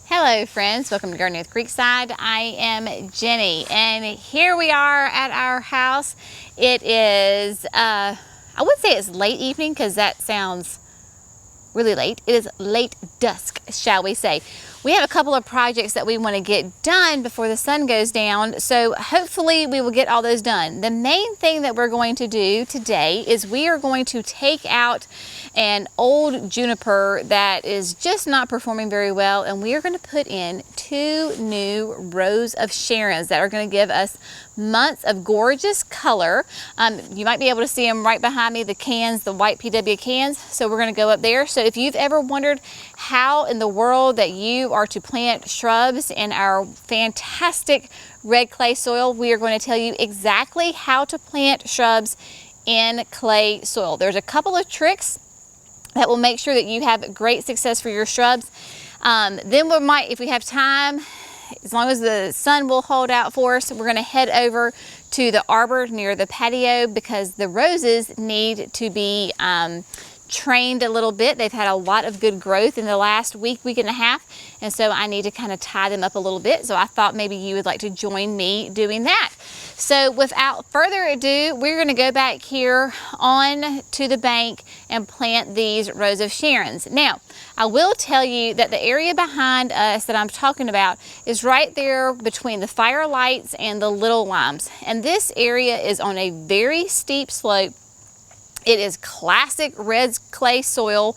Hello friends, welcome to Gardening with Creekside. I am Jenny and here we are at our house. It is, I would say it's late evening because that sounds really late. It is late dusk, shall we say. We have a couple of projects that we want to get done before the sun goes down, so hopefully we will get all those done. The main thing that we're going to do today is we are going to take out an old juniper that is just not performing very well, and we are going to put in 2 new rows of sharons that are going to give us months of gorgeous color. You might be able to see them right behind me, the cans, the white PW cans. So we're going to go up there. So if you've ever wondered how in the world that you are to plant shrubs in our fantastic red clay soil, we are going to tell you exactly how to plant shrubs in clay soil. There's a couple of tricks that will make sure that you have great success for your shrubs. Then we might, if we have time, as long as the sun will hold out for us, we're going to head over to the arbor near the patio because the roses need to be trained a little bit. They've had a lot of good growth in the last week and a half, and so I need to kind of tie them up a little bit. So I thought maybe you would like to join me doing that. So without further ado, we're going to go back here on to the bank and plant these rows of sharons. Now, I will tell you that the area behind us that I'm talking about is right there between the firelights and the little limes. And this area is on a very steep slope. It is classic red clay soil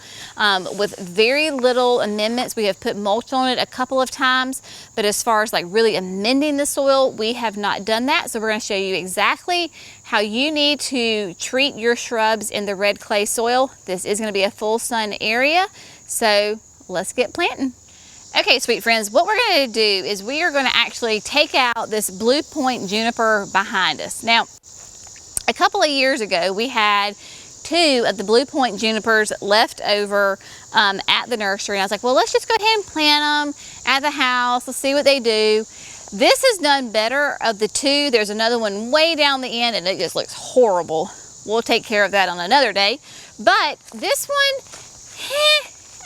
with very little amendments. We have put mulch on it a couple of times, but as far as like really amending the soil, we have not done that. So we're going to show you exactly how you need to treat your shrubs in the red clay soil. This is going to be a full sun area, so let's get planting. Okay, sweet friends, what we're going to do is we are going to actually take out this blue point juniper behind us. Now, a couple of years ago, we had 2 of the blue point junipers left over at the nursery. And I was like, well, let's just go ahead and plant them at the house. Let's see what they do. This has done better of the 2. There's another one way down the end and it just looks horrible. We'll take care of that on another day. But this one,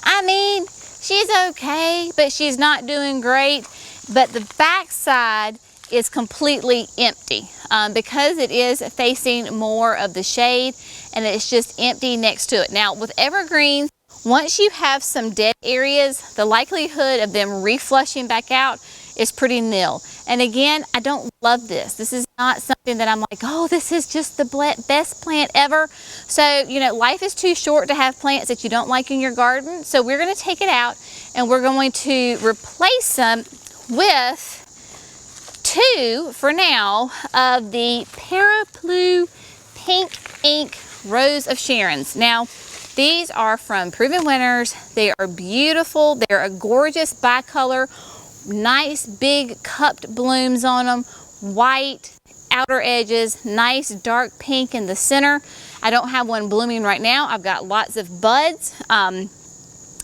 I mean, she's okay, but she's not doing great. But the back side is completely empty because it is facing more of the shade and it's just empty next to it. Now with evergreens, once you have some dead areas, the likelihood of them reflushing back out is pretty nil. And again, I don't love this. This is not something that I'm like, oh, this is just the best plant ever. So, you know, life is too short to have plants that you don't like in your garden. So we're going to take it out and we're going to replace them with 2 for now of the Paraplu Pink Ink rows of sharons. Now, these are from Proven Winners. They are beautiful. They're a gorgeous bicolor, nice big cupped blooms on them, white outer edges, nice dark pink in the center. I don't have one blooming right now. I've got lots of buds.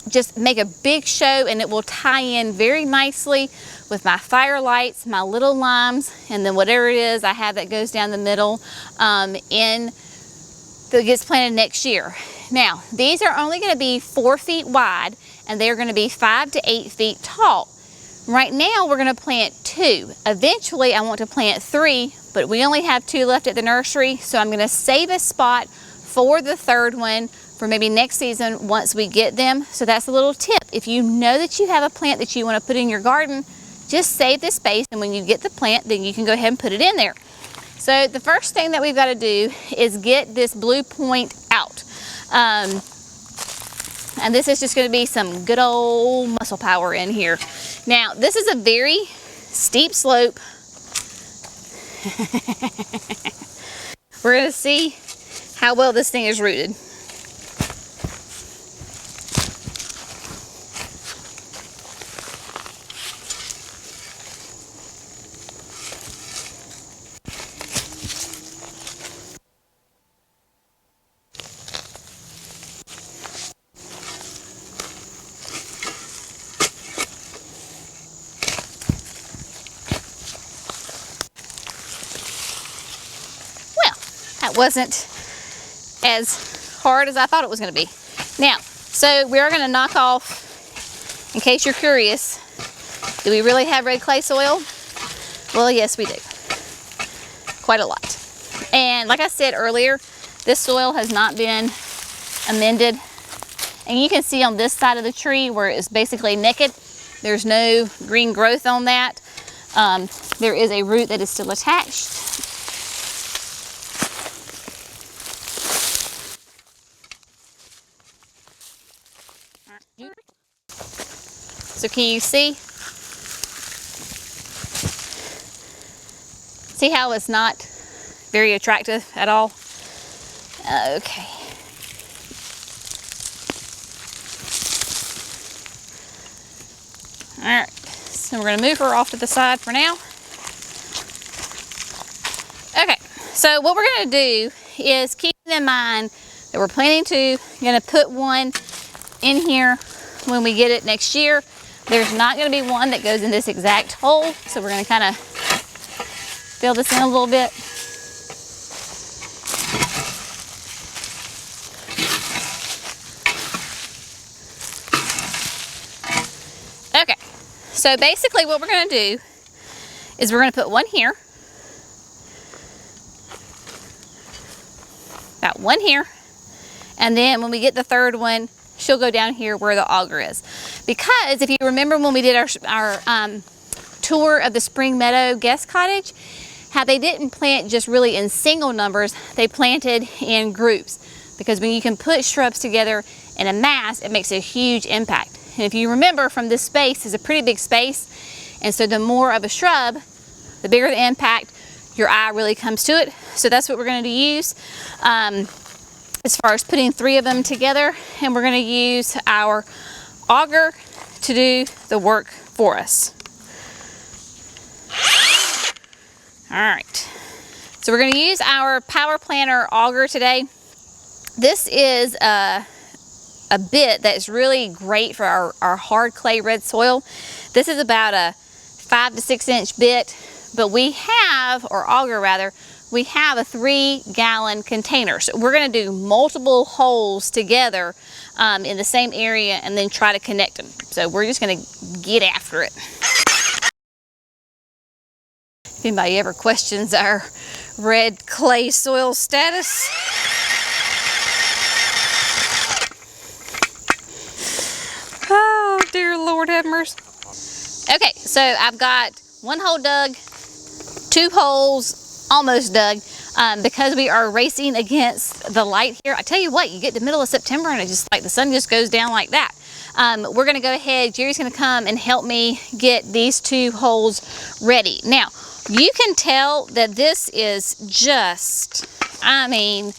Just make a big show and it will tie in very nicely with my firelights, my little limes, and then whatever it is I have that goes down the middle that gets planted next year. Now, these are only going to be 4 feet wide and they're going to be 5 to 8 feet tall. Right now, we're going to plant 2. Eventually, I want to plant 3, but we only have 2 left at the nursery, so I'm going to save a spot for the 3rd one for maybe next season once we get them. So that's a little tip. If you know that you have a plant that you want to put in your garden, just save the space, and when you get the plant, then you can go ahead and put it in there. So the first thing that we've got to do is get this blue point out. And this is just going to be some good old muscle power in here. Now, this is a very steep slope. We're going to see how well this thing is rooted. Wasn't as hard as I thought it was going to be. Now, so we're going to knock off, in case you're curious, Do we really have red clay soil? Well, yes, we do. Quite a lot. And like I said earlier, this soil has not been amended. And you can see on this side of the tree where it's basically naked, there's no green growth on that. There is a root that is still attached. So can you see? See how it's not very attractive at all? Okay. All right, so we're gonna move her off to the side for now. Okay, so what we're gonna do is keep in mind that we're planning to gonna put one in here when we get it next year. There's not gonna be one that goes in this exact hole, so we're gonna kind of fill this in a little bit. Okay, so basically what we're going to do is we're going to put one here, about one here, and then when we get the third one, she'll go down here where the auger is. Because if you remember when we did our tour of the Spring Meadow guest cottage, how they didn't plant just really in single numbers, they planted in groups. Because when you can put shrubs together in a mass, it makes a huge impact. And if you remember from this space is a pretty big space, and so the more of a shrub, the bigger the impact, your eye really comes to it. So that's what we're going to use as far as putting 3 of them together, and we're going to use our auger to do the work for us. All right, so we're going to use our power planter auger today. This is a bit that's really great for our hard clay red soil. This is about a 5 to 6 inch bit, but we have, or auger rather, we have a 3-gallon container. So we're going to do multiple holes together in the same area and then try to connect them. So we're just going to get after it. If anybody ever questions our red clay soil status, oh dear Lord have mercy. Okay, so I've got 1 hole dug, 2 holes almost dug, because we are racing against the light here. I tell you what, you get to the middle of September and it's just like the sun just goes down like that. We're gonna go ahead, Jerry's gonna come and help me get these 2 holes ready. Now, you can tell that this is just, I mean,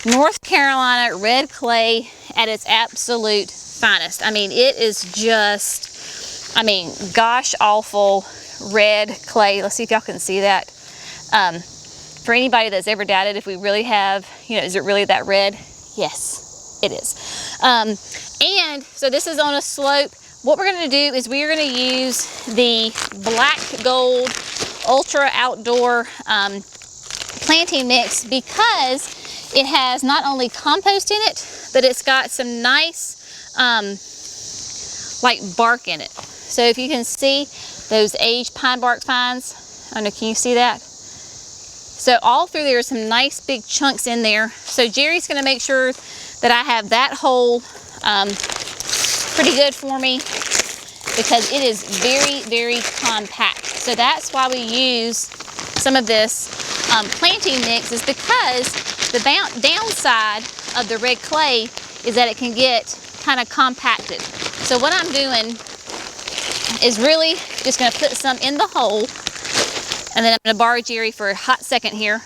North Carolina red clay at its absolute finest. I mean, it is just, I mean, gosh awful red clay. Let's see if y'all can see that. For anybody that's ever doubted if we really have, you know, is it really that red? Yes, it is. And so this is on a slope. What we're going to do is we're going to use the black gold ultra outdoor planting mix, because it has not only compost in it, but it's got some nice like bark in it. So if you can see those aged pine bark fines, I don't know, can you see that? So all through there are some nice big chunks in there. So Jerry's going to make sure that I have that hole pretty good for me, because it is very, very compact. So that's why we use some of this planting mix, is because the downside of the red clay is that it can get kind of compacted. So what I'm doing is really just going to put some in the hole, and then I'm going to borrow Jerry for a hot second here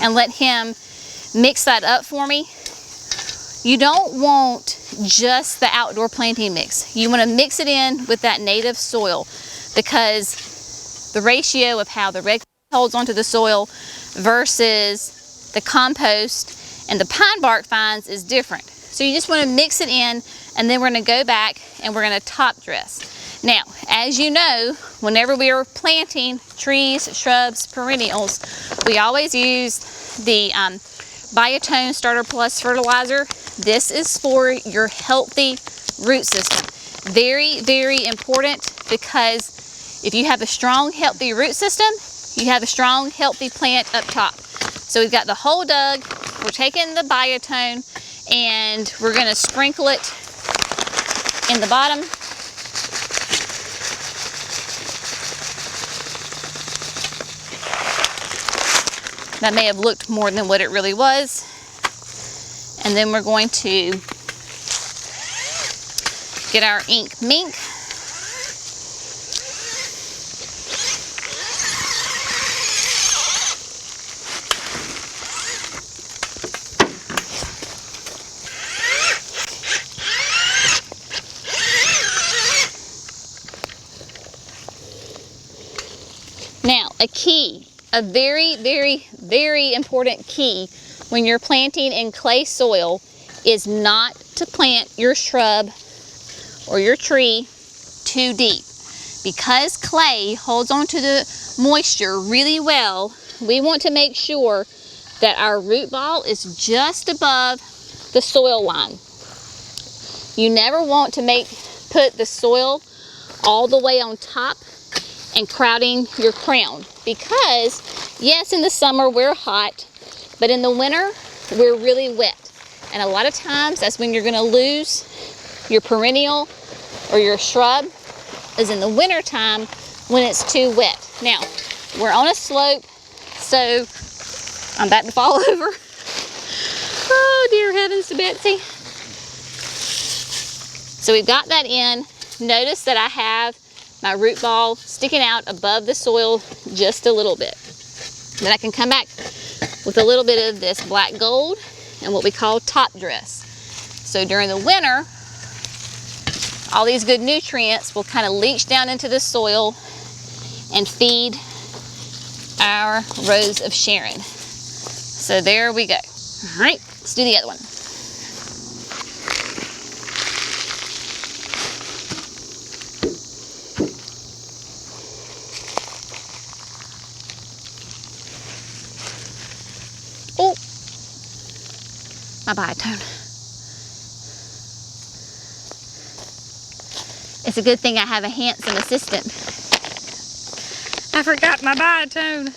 and let him mix that up for me. You don't want just the outdoor planting mix. You want to mix it in with that native soil, because the ratio of how the red clay holds onto the soil versus the compost and the pine bark fines is different. So you just want to mix it in, and then we're going to go back and we're going to top dress. Now, as you know, whenever we are planting trees, shrubs, perennials, we always use the Biotone Starter Plus fertilizer. This is for your healthy root system. Very, very important, because If you have a strong, healthy root system, you have a strong, healthy plant up top. So we've got the hole dug. We're taking the biotone and we're going to sprinkle it in the bottom. That may have looked more than what it really was. And then we're going to get our ink mink. Now, a very, very, very important key when you're planting in clay soil is not to plant your shrub or your tree too deep. Because clay holds onto the moisture really well, we want to make sure that our root ball is just above the soil line. You never want to put the soil all the way on top and crowding your crown, because yes, in the summer we're hot, but in the winter we're really wet, and a lot of times that's when you're going to lose your perennial or your shrub, is in the winter time when it's too wet. Now we're on a slope, so I'm about to fall over. Oh dear heavens to Betsy. So we've got that in. Notice that I have my root ball sticking out above the soil just a little bit. Then I can come back with a little bit of this black gold and what we call top dress. So during the winter, all these good nutrients will kind of leach down into the soil and feed our rows of Sharon. So there we go. All right, let's do the other one. Oh, my biotone. It's a good thing I have a handsome assistant. I forgot my biotone.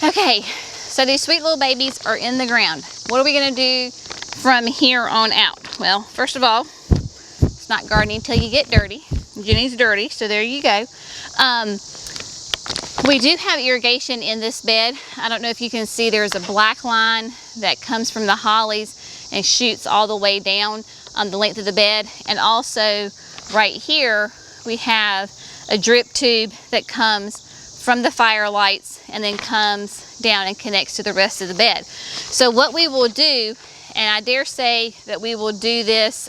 Okay, so these sweet little babies are in the ground. What are we gonna do from here on out? Well, first of all, it's not gardening until you get dirty. Jenny's dirty, so there you go. We do have irrigation in this bed. I don't know if you can see, there's a black line that comes from the hollies and shoots all the way down the length of the bed. And also right here, we have a drip tube that comes from the firelights and then comes down and connects to the rest of the bed. So what we will do, and I dare say that we will do this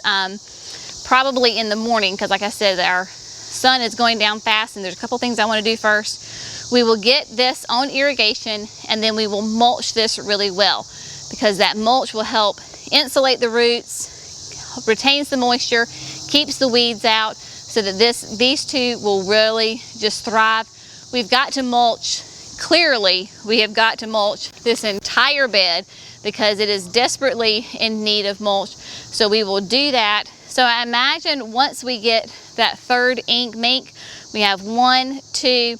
probably in the morning, because like I said, our sun is going down fast and there's a couple things I want to do first. We will get this on irrigation and then we will mulch this really well, because that mulch will help insulate the roots, retains the moisture, keeps the weeds out, so that these two will really just thrive. We've got to mulch, clearly we have got to mulch this entire bed because it is desperately in need of mulch. So we will do that. So I imagine once we get that third ink mink, we have 1, 2,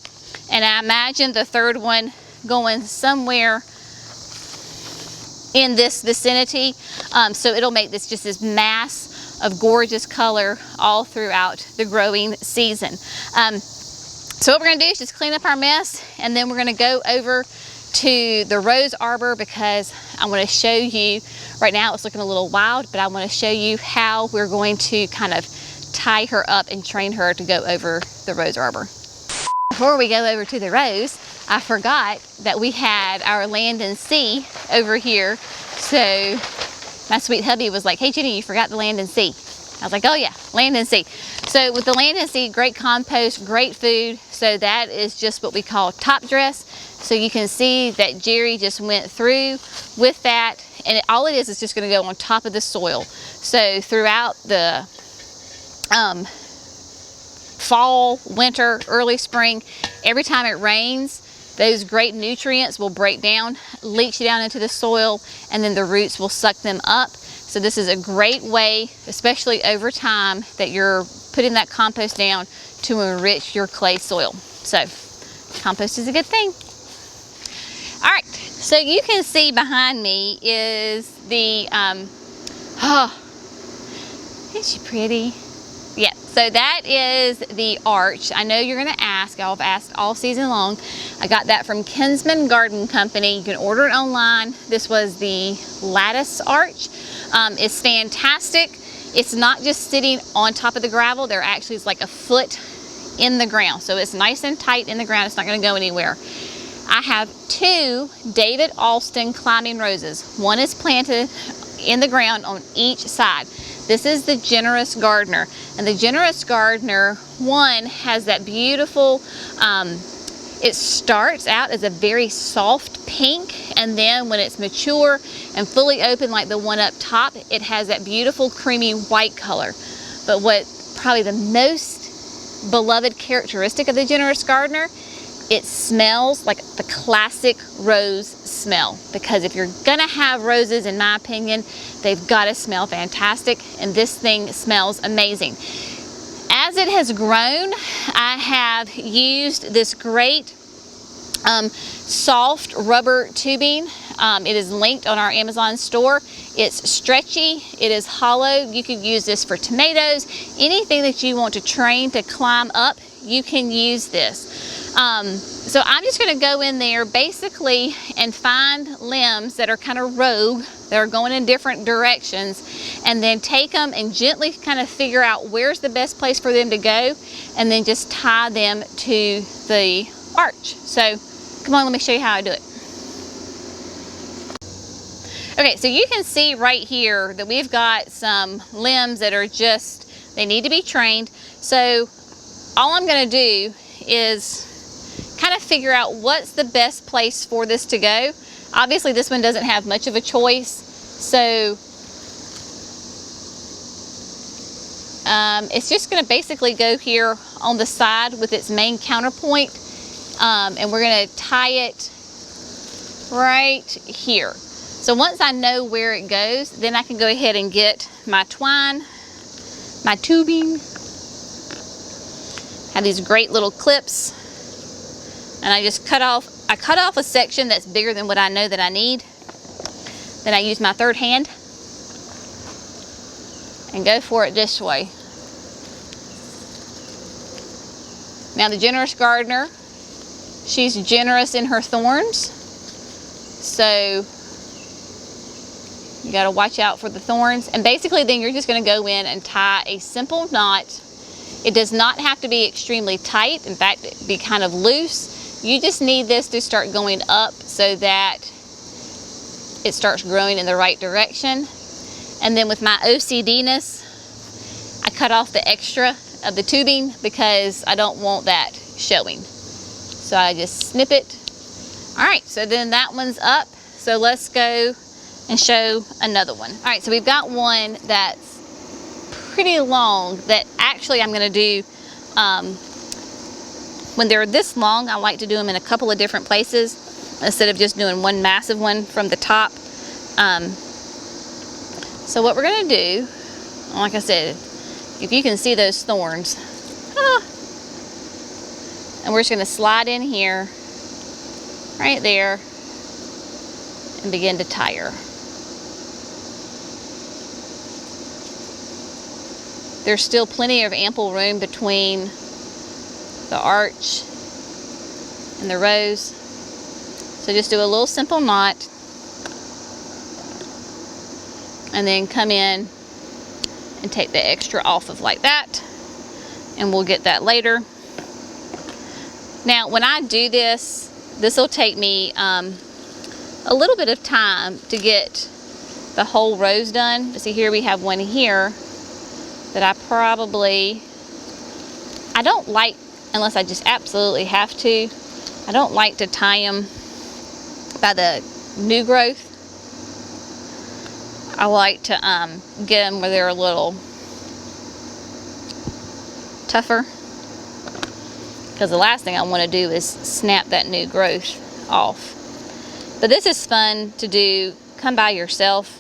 and I imagine the third one going somewhere in this vicinity. So it'll make this just this mass of gorgeous color all throughout the growing season. So what we're gonna do is just clean up our mess, and then we're gonna go over to the rose arbor, because I wanna show you, right now it's looking a little wild, but I wanna show you how we're going to kind of tie her up and train her to go over the rose arbor. Before we go over to the rose, I forgot that we had our land and sea over here. So my sweet hubby was like, hey Jenny, you forgot the land and sea. I was like, oh yeah, land and sea. So with the land and sea, great compost, great food. So that is just what we call top dress. So you can see that Jerry just went through with that, and all it is just gonna go on top of the soil. So throughout the fall, winter, early spring, every time it rains, those great nutrients will break down, leach down into the soil, and then the roots will suck them up. So this is a great way, especially over time, that you're putting that compost down to enrich your clay soil. So compost is a good thing. All right, so you can see behind me is the, isn't she pretty? Yeah, so that is the arch. I know you're gonna ask, I've asked all season long. I got that from Kinsman Garden Company. You can order it online. This was the lattice arch. It's fantastic. It's not just sitting on top of the gravel. There actually is like a foot in the ground. So it's nice and tight in the ground. It's not gonna go anywhere. I have 2 David Alston climbing roses. One is planted in the ground on each side. This is the Generous Gardener. And the Generous Gardener, one has that beautiful, it starts out as a very soft pink, and then when it's mature and fully open like the one up top, it has that beautiful creamy white color. But what probably the most beloved characteristic of the Generous Gardener, it smells like the classic rose smell. Because if you're gonna have roses, in my opinion, they've gotta smell fantastic, and this thing smells amazing. As it has grown, I have used this great soft rubber tubing. It is linked on our Amazon store. It's stretchy, it is hollow. You could use this for tomatoes. Anything that you want to train to climb up, you can use this. So I'm just going to go in there basically and find limbs that are kind of rogue, that are going in different directions, and then take them and gently kind of figure out where's the best place for them to go, and then just tie them to the arch. So come on, let me show you how I do it. Okay, so you can see right here that we've got some limbs that are just, they need to be trained. So all I'm going to do is kind of figure out what's the best place for this to go. Obviously this one doesn't have much of a choice, so it's just going to basically go here on the side with its main counterpoint, and we're going to tie it right here. So once I know where it goes, then I can go ahead and get my twine, my tubing. Have these great little clips, and I just cut off a section that's bigger than what I know that I need. Then I use my third hand and go for it this way. Now the Generous Gardener, she's generous in her thorns, so you got to watch out for the thorns. And basically then you're just going to go in and tie a simple knot. It does not have to be extremely tight. In fact, it'd be kind of loose. You just need this to start going up so that it starts growing in the right direction. And then with my OCD-ness, I cut off the extra of the tubing because I don't want that showing. So I just snip it. All right, so then that one's up. So let's go and show another one. All right, so we've got one that's pretty long that actually I'm gonna do, when they're this long, I like to do them in a couple of different places instead of just doing one massive one from the top. So what we're gonna do, like I said, if you can see those thorns, and we're just gonna slide in here, right there, and begin to tie her. There's still plenty of ample room between the arch and the rose. So just do a little simple knot and then come in and take the extra off of like that, and we'll get that later. Now when I do this, this will take me a little bit of time to get the whole rose done. See, here we have one here that I don't like, unless I just absolutely have to, I don't like to tie them by the new growth. I like to get them where they're a little tougher, because the last thing I want to do is snap that new growth off. But this is fun to do. Come by yourself,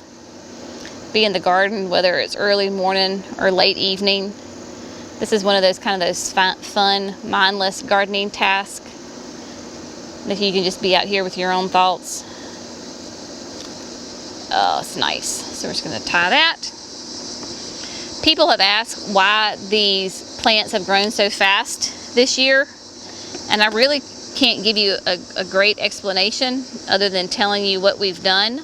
be in the garden, whether it's early morning or late evening. This is one of those fun, mindless gardening tasks that you can just be out here with your own thoughts. Oh, it's nice. So we're just going to tie that. People have asked why these plants have grown so fast this year, and I really can't give you a great explanation other than telling you what we've done,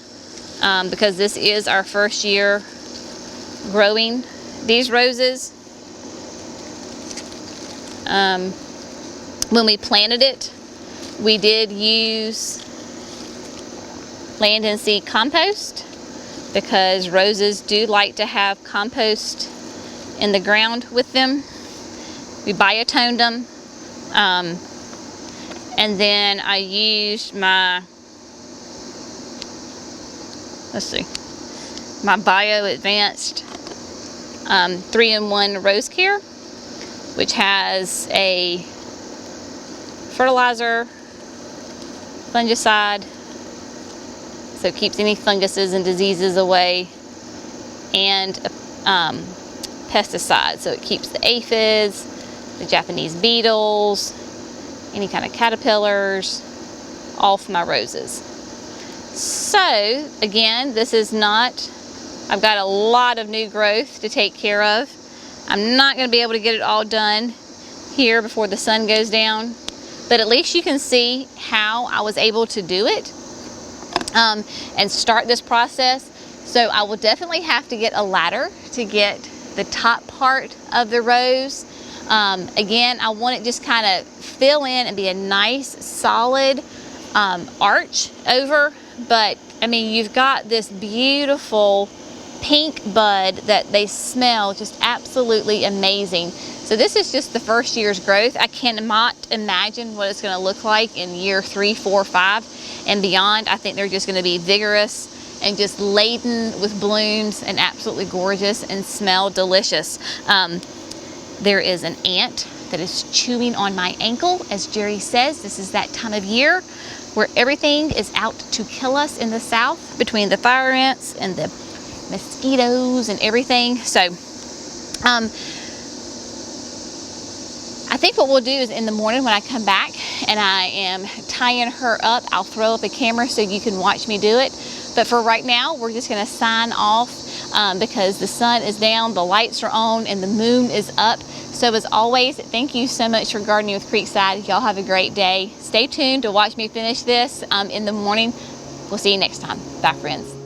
because this is our first year growing these roses. When we planted it, we did use land and seed compost, because roses do like to have compost in the ground with them. We biotoned them, and then I used my Bio Advanced 3-in-1 Rose Care, which has a fertilizer, fungicide, so it keeps any funguses and diseases away, and pesticide, so it keeps the aphids, the Japanese beetles, any kind of caterpillars off my roses. So again, this is not, I've got a lot of new growth to take care of. I'm not going to be able to get it all done here before the sun goes down, but at least you can see how I was able to do it and start this process. So I will definitely have to get a ladder to get the top part of the rose. Again, I want it just kind of fill in and be a nice solid arch over, but I mean, you've got this beautiful pink bud that they smell just absolutely amazing. So this is just the first year's growth. I cannot imagine what it's going to look like in year 3, 4, 5 and beyond. I think they're just going to be vigorous and just laden with blooms and absolutely gorgeous and smell delicious. There is an ant that is chewing on my ankle. As Jerry says, this is that time of year where everything is out to kill us in the south, between the fire ants and the mosquitoes and everything. So I think what we'll do is in the morning when I come back and I am tying her up, I'll throw up a camera so you can watch me do it. But for right now, we're just going to sign off because the sun is down, the lights are on, and the moon is up. So as always, thank you so much for gardening with Creekside. Y'all have a great day. Stay tuned to watch me finish this in the morning. We'll see you next time. Bye, friends.